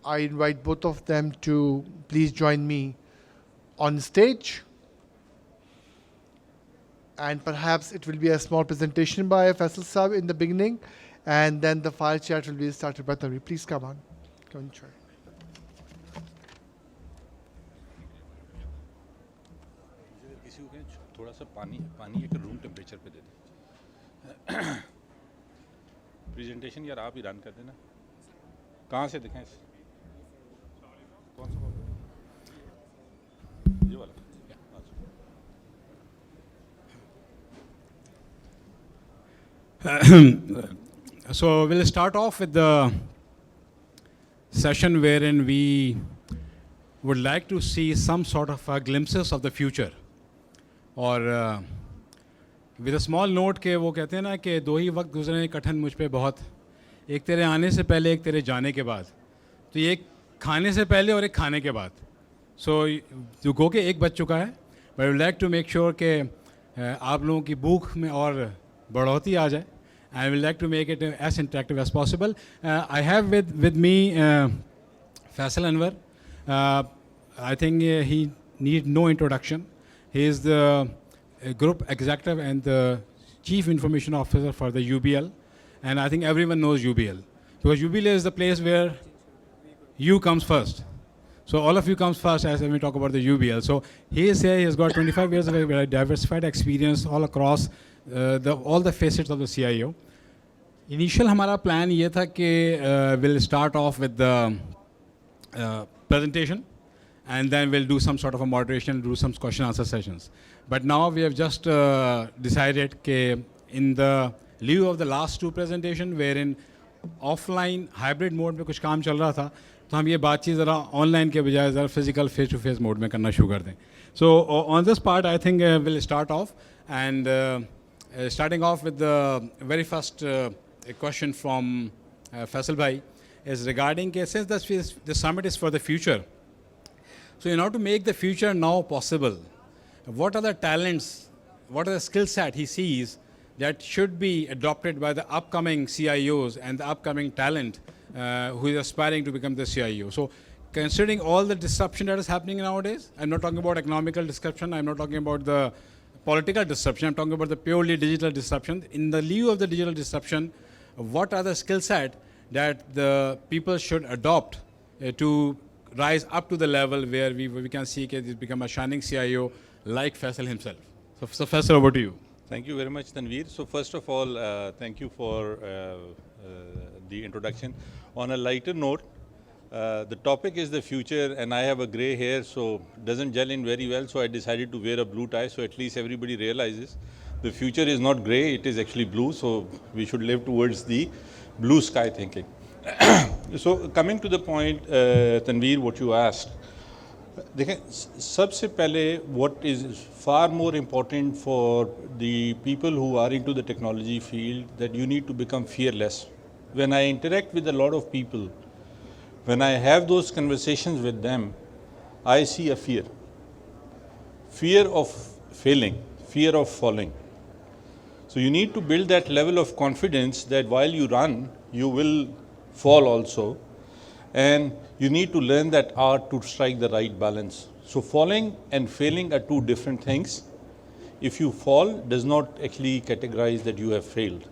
I invite both of them to please join me on stage. And perhaps it will be a small presentation by Faisal Saab in the beginning, and then the file chat will be started by Tanveer. Please come on. Come and join. थोड़ा सा पानी एक room temperature पे दे दे presentation यार आप ही run कर देना कहाँ से दिखाएं कौन सा ये वाला So we'll start off with the session wherein we would like to see some sort of glimpses of the future. और with a small note के वो कहते हैं ना कि दो ही वक्त गुजरे कठिन मुझ पे बहुत, एक तेरे आने से पहले एक तेरे जाने के बाद, तो ये एक खाने से पहले और एक खाने के बाद. So जो गो के एक बज चुका है, but I would like to make sure कि आप लोगों की भूख में और बढ़ोतरी आ जाए. I would like to make it as interactive as possible. I have with me Faisal Anwar. I think he needs no introduction. He is the group executive and the chief information officer for the UBL. And I think everyone knows UBL. Because UBL is the place where you comes first. So all of you comes first as when we talk about the UBL. So he is here, he has got 25 years of very diversified experience all across all the facets of the CIO. Initial हमारा plan ये था कि we'll start off with the presentation, and then we'll do some sort of a moderation, do some question answer sessions. But now we have just decided that in the lieu of the last two presentation, wherein offline hybrid mode में कुछ काम चल रहा था, तो हम ये बातचीत ज़रा online के बजाय ज़रा physical face to face mode में करना शुरू कर दें. So on this part, I think we'll start off, and starting off with the very first question from Faisal Bhai is regarding since the summit is for the future. So in order to make the future now possible, what are the talents, what are the skill set he sees that should be adopted by the upcoming CIOs and the upcoming talent who is aspiring to become the CIO? So considering all the disruption that is happening nowadays, I'm not talking about economical disruption, I'm not talking about the political disruption, I'm talking about the purely digital disruption. In the lieu of the digital disruption, what are the skill set that the people should adopt to rise up to the level where we can see it become a shining CIO like Faisal himself? So Faisal, over to you. Thank you very much, Tanveer. So first of all, thank you for the introduction. On a lighter note, the topic is the future, and I have a gray hair, so doesn't gel in very well, so I decided to wear a blue tie, so at least everybody realizes the future is not gray, it is actually blue, so we should live towards the blue sky thinking. So coming to the point, Tanveer, what you asked, देखें सबसे पहले what is far more important for the people who are into the technology field, that you need to become fearless. When I interact with a lot of people, when I have those conversations with them, I see a fear of failing, fear of falling. So you need to build that level of confidence that while you run, you will fall also, and you need to learn that art to strike the right balance. So falling and failing are two different things. If you fall, does not actually categorize that you have failed,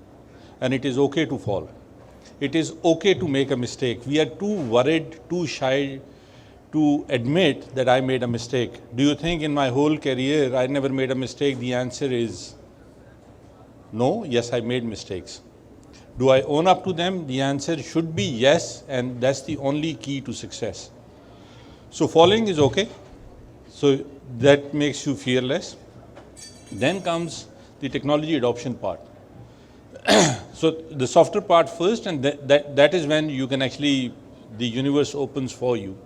and it is okay to fall. It is okay to make a mistake. We are too worried, too shy to admit that I made a mistake. Do you think in my whole career I never made a mistake? The answer is no. Yes, I made mistakes. Do I own up to them? The answer should be yes, and that's the only key to success. So falling is okay. So that makes you fearless. Then comes the technology adoption part. So the software part first, and that is when you can actually, the universe opens for you.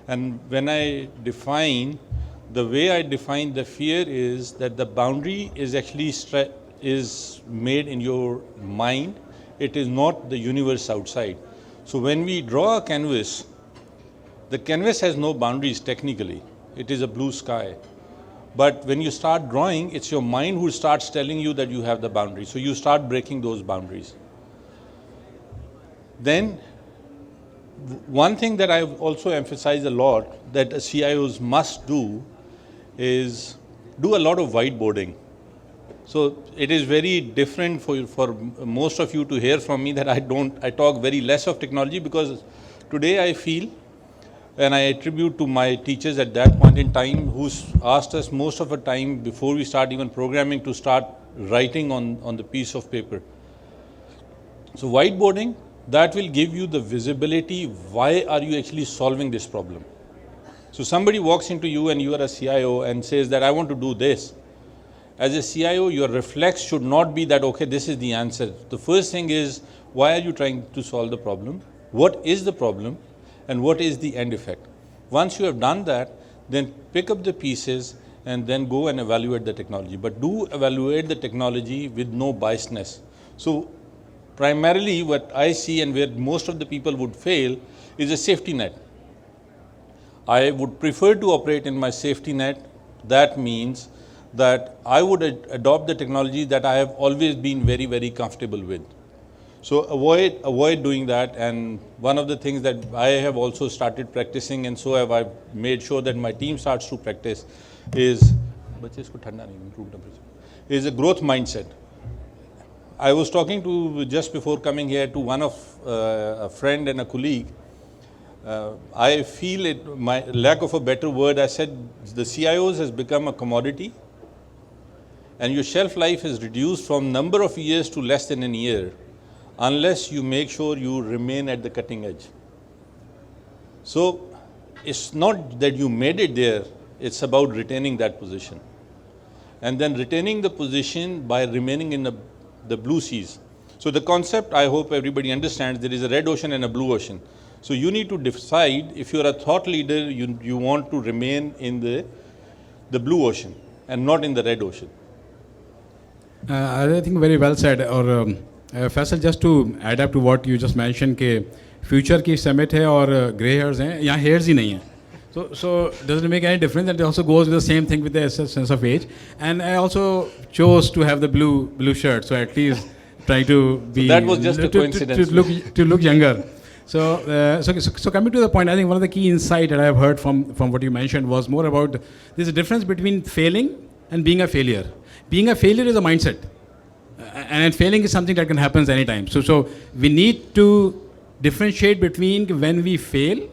And when I define, the way I define the fear is that the boundary is actually is made in your mind. It is not the universe outside. So when we draw a canvas, the canvas has no boundaries technically. It is a blue sky. But when you start drawing, it's your mind who starts telling you that you have the boundaries. So you start breaking those boundaries. Then one thing that I also emphasize a lot that CIOs must do is do a lot of whiteboarding. So it is very different for most of you to hear from me that I talk very less of technology, because today I feel, and I attribute to my teachers at that point in time, who's asked us most of the time before we start even programming to start writing on the piece of paper. So whiteboarding, that will give you the visibility, why are you actually solving this problem? So somebody walks into you and you are a CIO and says that I want to do this. As a CIO, your reflex should not be that, okay, this is the answer. The first thing is, why are you trying to solve the problem? What is the problem? And what is the end effect? Once you have done that, then pick up the pieces and then go and evaluate the technology. But do evaluate the technology with no biasness. So primarily what I see and where most of the people would fail is a safety net. I would prefer to operate in my safety net. That means that I would adopt the technology that I have always been very, very comfortable with. So avoid doing that. And one of the things that I have also started practicing, and so have I made sure that my team starts to practice, is a growth mindset. I was talking to, just before coming here, to one of a friend and a colleague. I feel it, my lack of a better word, I said the CIOs has become a commodity, and your shelf life is reduced from number of years to less than a year, unless you make sure you remain at the cutting edge. So it's not that you made it there, it's about retaining that position. And then retaining the position by remaining in the blue seas. So the concept, I hope everybody understands, there is a red ocean and a blue ocean. So you need to decide, if you're a thought leader, you want to remain in the blue ocean and not in the red ocean. I think very well said. Or Faisal, just to add up to what you just mentioned, कि future की summit है और grey hairs हैं, यहाँ hairs ही नहीं हैं. So does it make any difference? That also goes with the same thing with the sense of age. And I also chose to have the blue shirt, so at least try to be. So that was just a coincidence. To look younger. So coming to the point, I think one of the key insight that I have heard from what you mentioned was more about there's a difference between failing and being a failure. Being a failure is a mindset, and failing is something that can happen anytime. So we need to differentiate between when we fail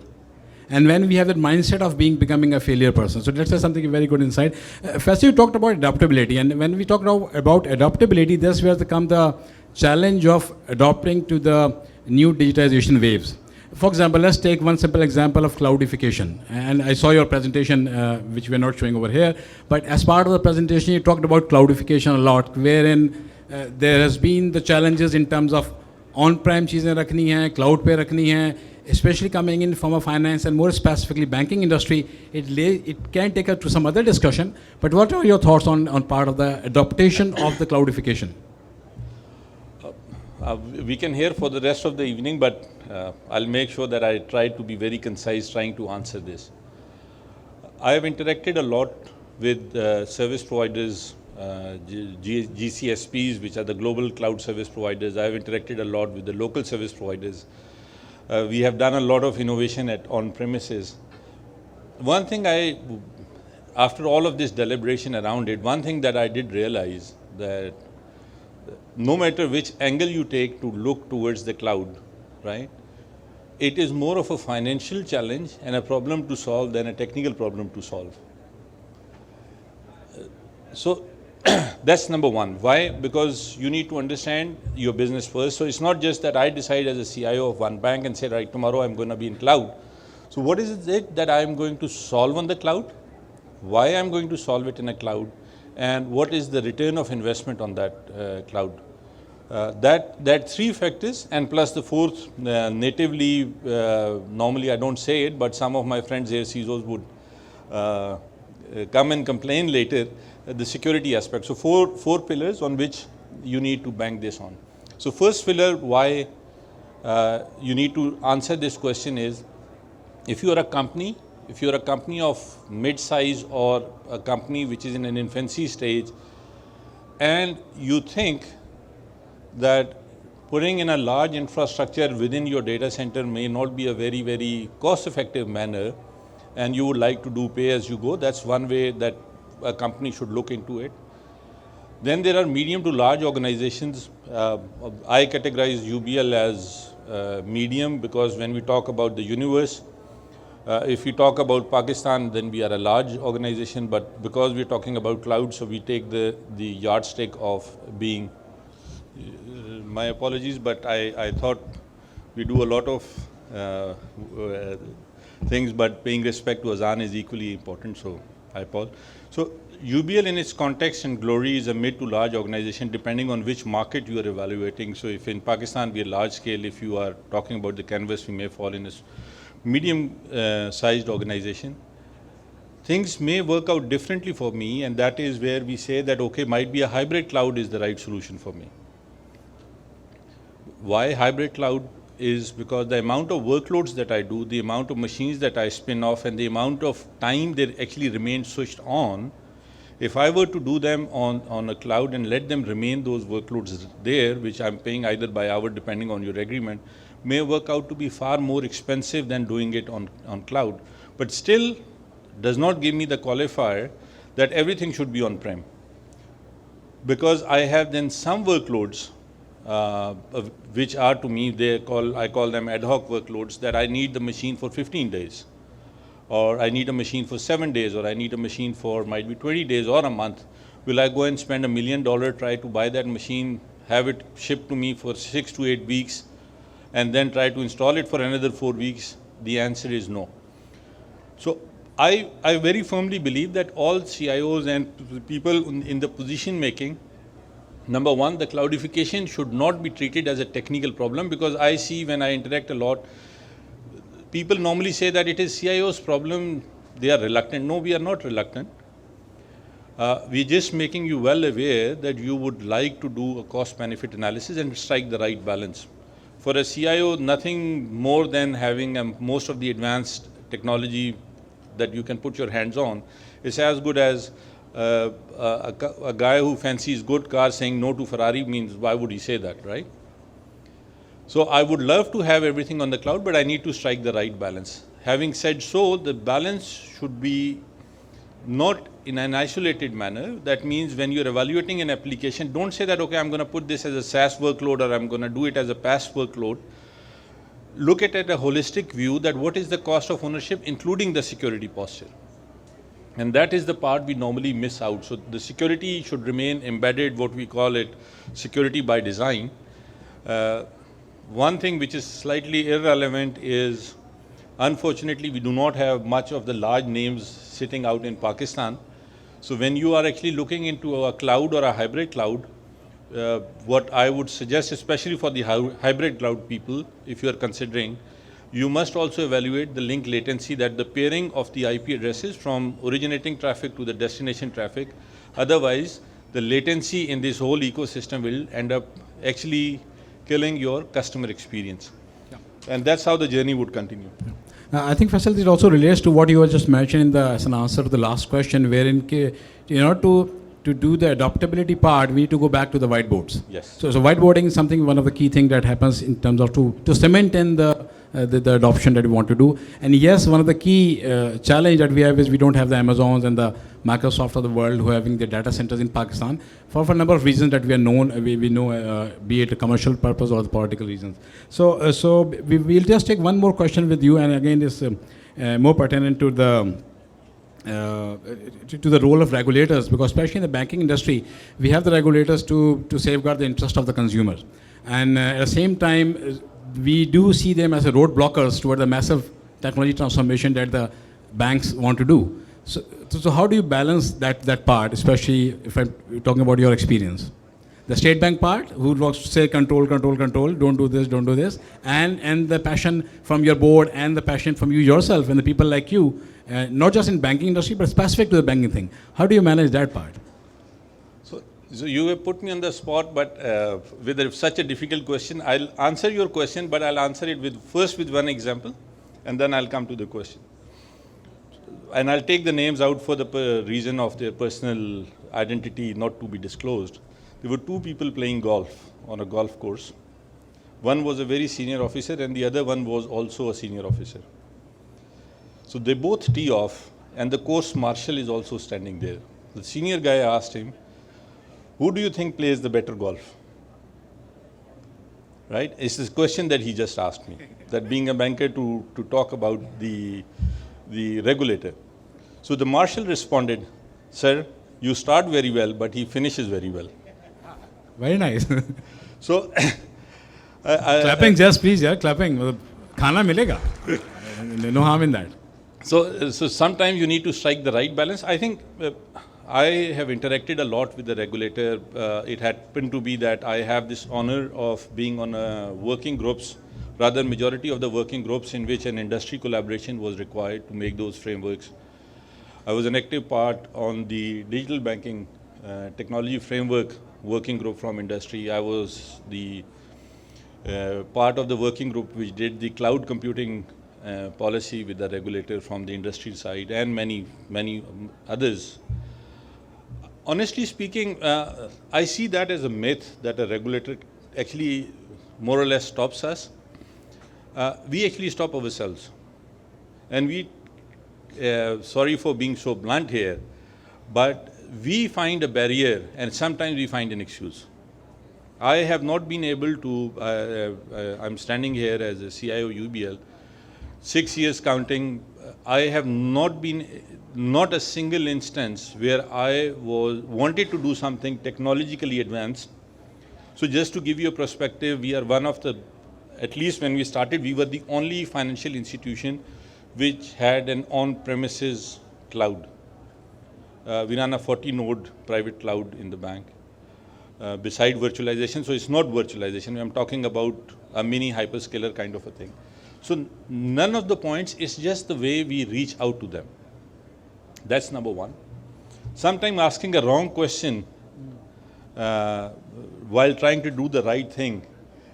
and when we have that mindset of becoming a failure person. So that's something very good insight. First, you talked about adaptability, and when we talk now about adaptability, that's where comes the challenge of adopting to the new digitization waves. For example, let's take one simple example of cloudification. And I saw your presentation, which we're not showing over here, but as part of the presentation, you talked about cloudification a lot, wherein there has been the challenges in terms of on-prem चीज़ें रखनी हैं, cloud पे रखनी हैं, especially coming in from a finance and more specifically banking industry. It can take us to some other discussion, but what are your thoughts on part of the adaptation of the cloudification? We can hear for the rest of the evening, but I'll make sure that I try to be very concise trying to answer this. I have interacted a lot with service providers, GCSPs, which are the global cloud service providers. I have interacted a lot with the local service providers. We have done a lot of innovation on premises. One thing after all of this deliberation around it, one thing that I did realize that no matter which angle you take to look towards the cloud, right, it is more of a financial challenge and a problem to solve than a technical problem to solve. So that's number one. Why? Because you need to understand your business first. So it's not just that I decide as a CIO of one bank and say, right, tomorrow I'm going to be in cloud. So what is it that I'm going to solve on the cloud? Why I'm going to solve it in a cloud? And what is the return of investment on that cloud? That three factors, and plus the fourth, natively, normally I don't say it, but some of my friends here, CISOs, would come and complain later, the security aspect. So four pillars on which you need to bank this on. So first pillar, why you need to answer this question is, if you are a company, of mid-size or a company which is in an infancy stage, and you think that putting in a large infrastructure within your data center may not be a very, very cost-effective manner, and you would like to do pay-as-you-go. That's one way that a company should look into it. Then there are medium to large organizations. I categorize UBL as medium because when we talk about the universe, if we talk about Pakistan, then we are a large organization, but because we're talking about cloud, so we take the yardstick of being, my apologies, but I thought we do a lot of things, but paying respect to Azan is equally important, so I apologize. So UBL in its context and glory is a mid to large organization depending on which market you are evaluating. So if in Pakistan we are large scale, if you are talking about the canvas, we may fall in a medium sized organization. Things may work out differently for me, and that is where we say that, okay, might be a hybrid cloud is the right solution for me. Why hybrid cloud is because the amount of workloads that I do, the amount of machines that I spin off, and the amount of time they actually remain switched on, if I were to do them on a cloud and let them remain those workloads there, which I'm paying either by hour depending on your agreement, may work out to be far more expensive than doing it on cloud. But still does not give me the qualifier that everything should be on-prem. Because I have then some workloads which are to me, I call them ad hoc workloads, that I need the machine for 15 days. Or I need a machine for 7 days, or I need a machine for might be 20 days or a month. Will I go and spend $1 million, try to buy that machine, have it shipped to me for 6 to 8 weeks, and then try to install it for another 4 weeks? The answer is no. So I very firmly believe that all CIOs and people in the position making, number one, the cloudification should not be treated as a technical problem, because I see when I interact a lot, people normally say that it is CIO's problem, they are reluctant. No, we are not reluctant. We're just making you well aware that you would like to do a cost-benefit analysis and strike the right balance. For a CIO, nothing more than having most of the advanced technology that you can put your hands on is as good as a guy who fancies good cars saying no to Ferrari. Means why would he say that, right? So I would love to have everything on the cloud, but I need to strike the right balance. Having said so, the balance should be not in an isolated manner. That means when you're evaluating an application, don't say that, okay, I'm going to put this as a SaaS workload or I'm going to do it as a PaaS workload. Look at it a holistic view that what is the cost of ownership, including the security posture. And that is the part we normally miss out. So the security should remain embedded, what we call it security by design. One thing which is slightly irrelevant is, unfortunately, we do not have much of the large names sitting out in Pakistan. So when you are actually looking into a cloud or a hybrid cloud, what I would suggest, especially for the hybrid cloud people, if you are considering, you must also evaluate the link latency, that the pairing of the IP addresses from originating traffic to the destination traffic. Otherwise, the latency in this whole ecosystem will end up actually killing your customer experience. Yeah. And that's how the journey would continue. Yeah. I think, Faisal, it also relates to what you were just mentioning as an answer to the last question, wherein to do the adaptability part, we need to go back to the whiteboards. Yes. So whiteboarding is something, one of the key things that happens in terms of to cement in the adoption that we want to do. And yes, one of the key challenge that we have is we don't have the Amazons and the Microsoft of the world who are having the data centers in Pakistan for a number of reasons that we are known, we know, be it a commercial purpose or the political reasons. So we'll just take one more question with you, and again, this more pertinent to the role of regulators, because especially in the banking industry, we have the regulators to safeguard the interest of the consumers. And at the same time, we do see them as a road blockers toward the massive technology transformation that the banks want to do. So how do you balance that part, especially if I'm talking about your experience? The state bank part, who wants to say control, don't do this, and the passion from your board and the passion from you yourself and the people like you, not just in banking industry, but specific to the banking thing. How do you manage that part? So you have put me on the spot, but with such a difficult question, I'll answer your question, but I'll answer it first with one example, and then I'll come to the question. And I'll take the names out for the reason of their personal identity not to be disclosed. There were two people playing golf on a golf course. One was a very senior officer and the other one was also a senior officer. So they both tee off and the course marshal is also standing there. The senior guy asked him, who do you think plays the better golf? Right? It's this question that he just asked me, that being a banker to talk about the regulator. So the marshal responded, sir, you start very well, but he finishes very well. Very nice. So, Clapping, just please, yeah, clapping. Khana milega. No harm in that. So sometimes you need to strike the right balance. I think I have interacted a lot with the regulator. It happened to be that I have this honor of being on working groups, rather majority of the working groups in which an industry collaboration was required to make those frameworks. I was an active part on the digital banking technology framework working group from industry. I was the part of the working group which did the cloud computing policy with the regulator from the industry side and many others. Honestly speaking, I see that as a myth that a regulator actually more or less stops us. We actually stop ourselves. And we, sorry for being so blunt here, but we find a barrier and sometimes we find an excuse. I have not been able to, I'm standing here as a CIO UBL, 6 years counting. I have not a single instance where I wanted to do something technologically advanced. So just to give you a perspective, we are one of the, at least when we started, we were the only financial institution which had an on-premises cloud. We run a 40-node private cloud in the bank. Beside virtualization, so it's not virtualization, I'm talking about a mini hyperscaler kind of a thing. So none of the points, it's just the way we reach out to them. That's number one. Sometimes asking a wrong question while trying to do the right thing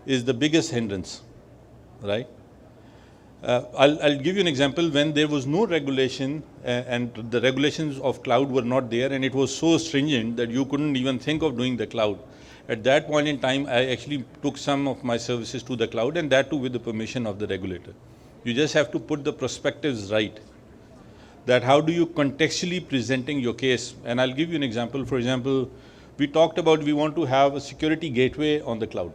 is the biggest hindrance, right? I'll give you an example. When there was no regulation and the regulations of cloud were not there and it was so stringent that you couldn't even think of doing the cloud. At that point in time, I actually took some of my services to the cloud and that too with the permission of the regulator. You just have to put the perspectives right. That how do you contextually presenting your case? And I'll give you an example. For example, we talked about we want to have a security gateway on the cloud.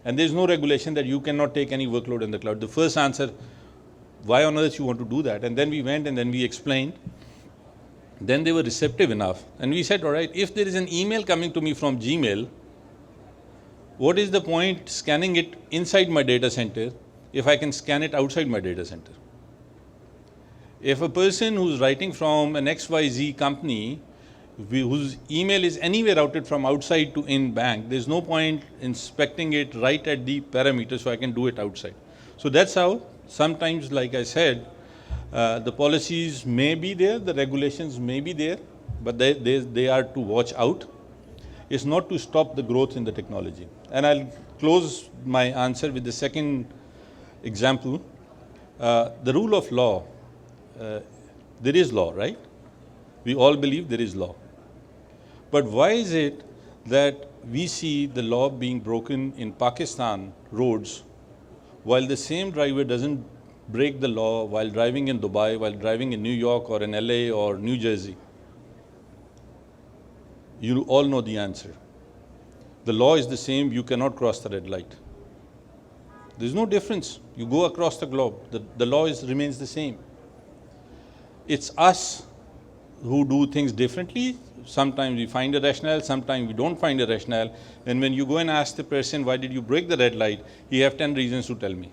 And there's no regulation that you cannot take any workload in the cloud. The first answer, why on earth you want to do that? And then we went and then we explained. Then they were receptive enough. And we said, all right, if there is an email coming to me from Gmail, what is the point scanning it inside my data center if I can scan it outside my data center? If a person who's writing from an XYZ company whose email is anywhere routed from outside to in bank, there's no point inspecting it right at the parameter so I can do it outside. So that's how sometimes, like I said, the policies may be there, the regulations may be there, but they are to watch out. It's not to stop the growth in the technology. And I'll close my answer with the second example. The rule of law, there is law, right? We all believe there is law. But why is it that we see the law being broken in Pakistan roads while the same driver doesn't break the law while driving in Dubai, while driving in New York or in LA or New Jersey? You all know the answer. The law is the same, you cannot cross the red light. There's no difference. You go across the globe, the law remains the same. It's us who do things differently. Sometimes we find a rationale, sometimes we don't find a rationale. And when you go and ask the person, why did you break the red light? He has 10 reasons to tell me.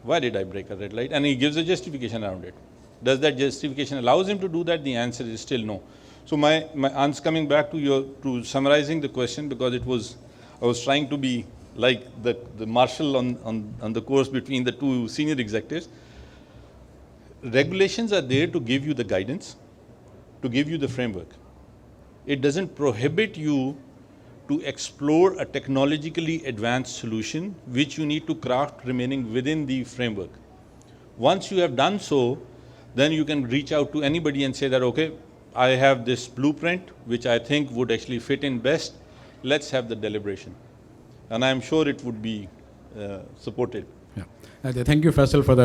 Why did I break a red light? And he gives a justification around it. Does that justification allows him to do that? The answer is still no. So my answer, coming back to summarizing the question, because I was trying to be like the marshal on the course between the two senior executives. Regulations are there to give you the guidance, to give you the framework. It doesn't prohibit you to explore a technologically advanced solution which you need to craft remaining within the framework. Once you have done so, then you can reach out to anybody and say that, okay, I have this blueprint which I think would actually fit in best. Let's have the deliberation. And I'm sure it would be supported. Yeah. Thank you, Faisal, for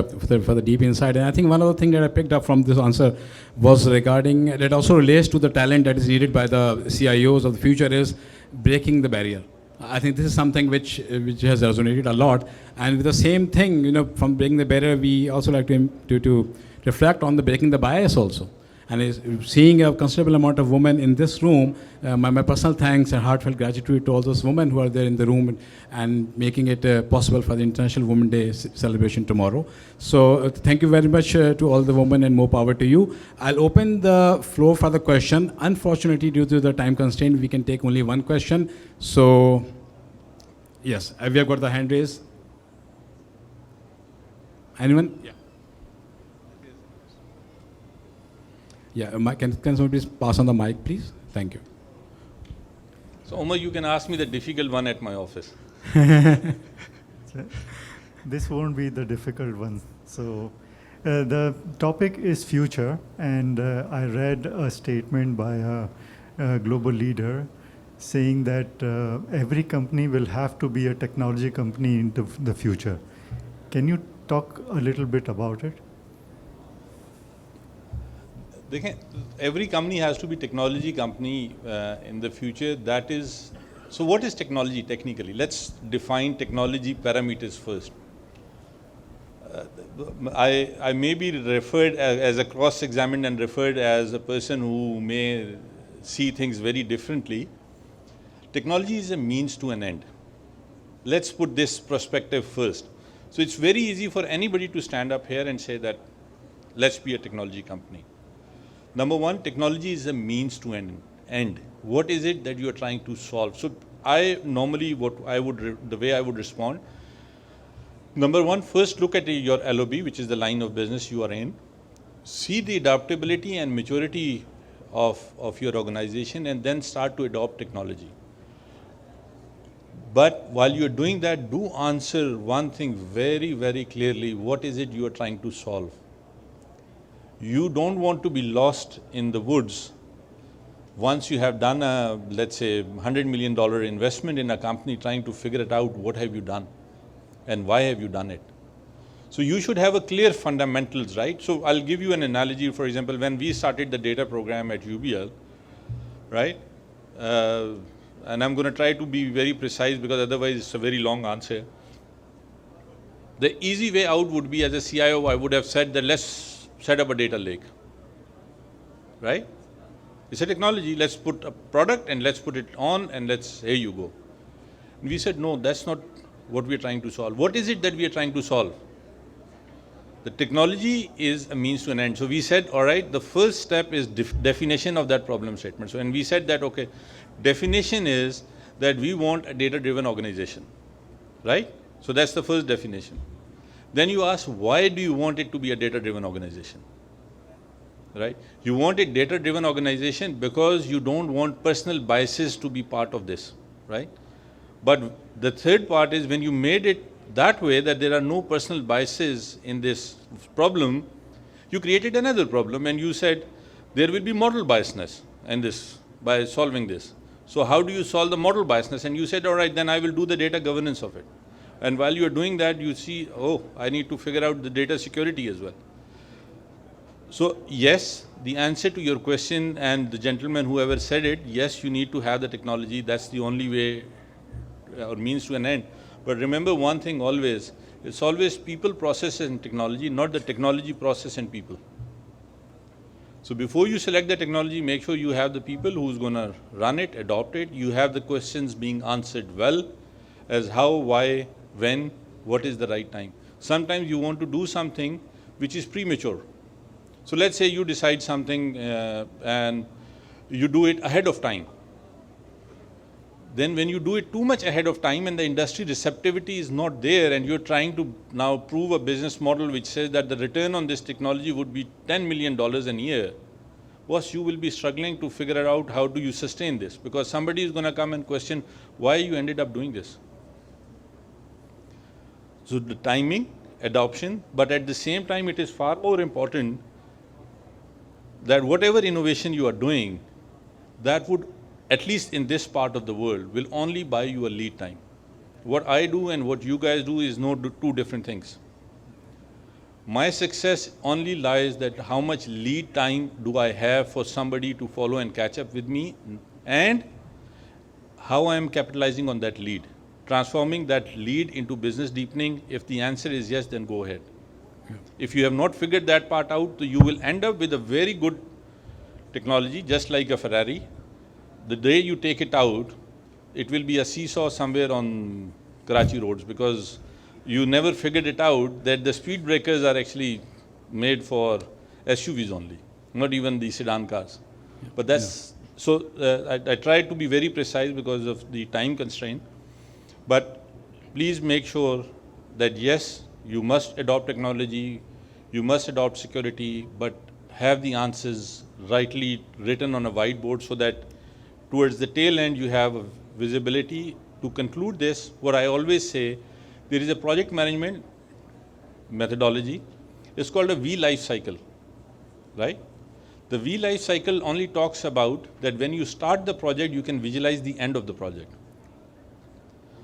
the deep insight. And I think one of the things that I picked up from this answer was regarding, that also relates to the talent that is needed by the CIOs of the future, is breaking the barrier. I think this is something which has resonated a lot. And with the same thing, from breaking the barrier, we also like to reflect on the breaking the bias also. And seeing a considerable amount of women in this room, my personal thanks and heartfelt gratitude to all those women who are there in the room and making it possible for the International Women's Day celebration tomorrow. So thank you very much to all the women, and more power to you. I'll open the floor for the question. Unfortunately, due to the time constraint, we can take only one question. So yes, we have got the hand raised. Anyone? Yeah. Yeah, can somebody please pass on the mic, please? Thank you. So Omar, you can ask me the difficult one at my office. This won't be the difficult one. So the topic is future, and I read a statement by a global leader saying that every company will have to be a technology company in the future. Can you talk a little bit about it? Every company has to be technology company in the future. That is, so what is technology technically? Let's define technology parameters first. I may be referred as a cross-examined and referred as a person who may see things very differently. Technology is a means to an end. Let's put this perspective first. So it's very easy for anybody to stand up here and say that, let's be a technology company. Number one, technology is a means to an end. What is it that you are trying to solve? So I normally, the way I would respond, number one, first look at your LOB, which is the line of business you are in. See the adaptability and maturity of your organization, and then start to adopt technology. But while you're doing that, do answer one thing very, very clearly. What is it you are trying to solve? You don't want to be lost in the woods once you have done a, let's say, $100 million investment in a company, trying to figure it out, what have you done and why have you done it? So you should have a clear fundamentals, right? So I'll give you an analogy. For example, when we started the data program at UBL, right? And I'm going to try to be very precise because otherwise it's a very long answer. The easy way out would be, as a CIO, I would have said that let's set up a data lake, right? It's a technology, let's put a product and let's put it on and here you go. And we said, no, that's not what we're trying to solve. What is it that we are trying to solve? The technology is a means to an end. So we said, all right, the first step is definition of that problem statement. So, and we said that, okay, definition is that we want a data-driven organization, right? So that's the first definition. Then you ask, why do you want it to be a data-driven organization, right? You want a data-driven organization because you don't want personal biases to be part of this, right? But the third part is, when you made it that way, that there are no personal biases in this problem, you created another problem and you said, there will be model biasness in this, by solving this. So how do you solve the model biasness? And you said, all right, then I will do the data governance of it. And while you're doing that, you see, oh, I need to figure out the data security as well. So yes, the answer to your question, and the gentleman, whoever said it, yes, you need to have the technology. That's the only way or means to an end. But remember one thing always, it's always people, process and technology, not the technology, process and people. So before you select the technology, make sure you have the people who's going to run it, adopt it. You have the questions being answered well, as how, why, when, what is the right time. Sometimes you want to do something which is premature. So let's say you decide something and you do it ahead of time. Then when you do it too much ahead of time and the industry receptivity is not there, and you're trying to now prove a business model which says that the return on this technology would be $10 million a year, boss, you will be struggling to figure out how do you sustain this, because somebody is going to come and question why you ended up doing this. So the timing, adoption, but at the same time it is far more important that whatever innovation you are doing, that would, at least in this part of the world, will only buy you a lead time. what I do and what you guys do is two different things. My success only lies that how much lead time do I have for somebody to follow and catch up with me, and how I am capitalizing on that lead, transforming that lead into business deepening. If the answer is yes, then go ahead. Yeah. If you have not figured that part out, you will end up with a very good technology, just like a Ferrari. The day you take it out, it will be a seesaw somewhere on Karachi roads, because you never figured it out that the speed breakers are actually made for SUVs only, not even the sedan cars. Yeah. But that's, so I try to be very precise because of the time constraint. But please make sure that yes, you must adopt technology, you must adopt security, but have the answers rightly written on a whiteboard so that towards the tail end you have visibility. To conclude this, what I always say, there is a project management methodology. It's called a V life cycle, right? The V life cycle only talks about that when you start the project, you can visualize the end of the project.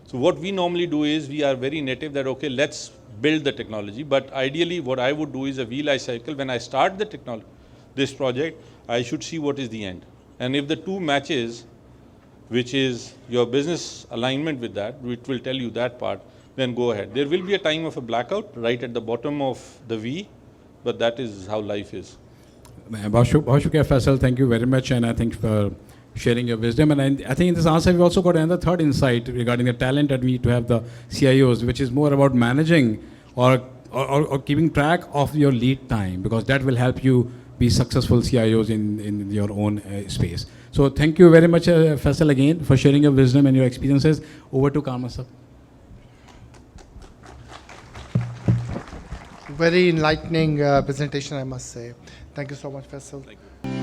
So what we normally do is we are very native that, okay, let's build the technology. But ideally, what I would do is a V life cycle. When I start the technology, this project, I should see what is the end. And if the two matches, which is your business alignment with that, which will tell you that part, then go ahead. There will be a time of a blackout right at the bottom of the V, but that is how life is. Faisal, thank you very much, and I think for sharing your wisdom. And I think in this answer, we've also got another third insight regarding the talent that we need to have the CIOs, which is more about managing or keeping track of your lead time, because that will help you be successful CIOs in your own space. So thank you very much, Faisal, again, for sharing your wisdom and your experiences. Over to Karma, sir. Very enlightening presentation, I must say. Thank you so much, Faisal. Thank you.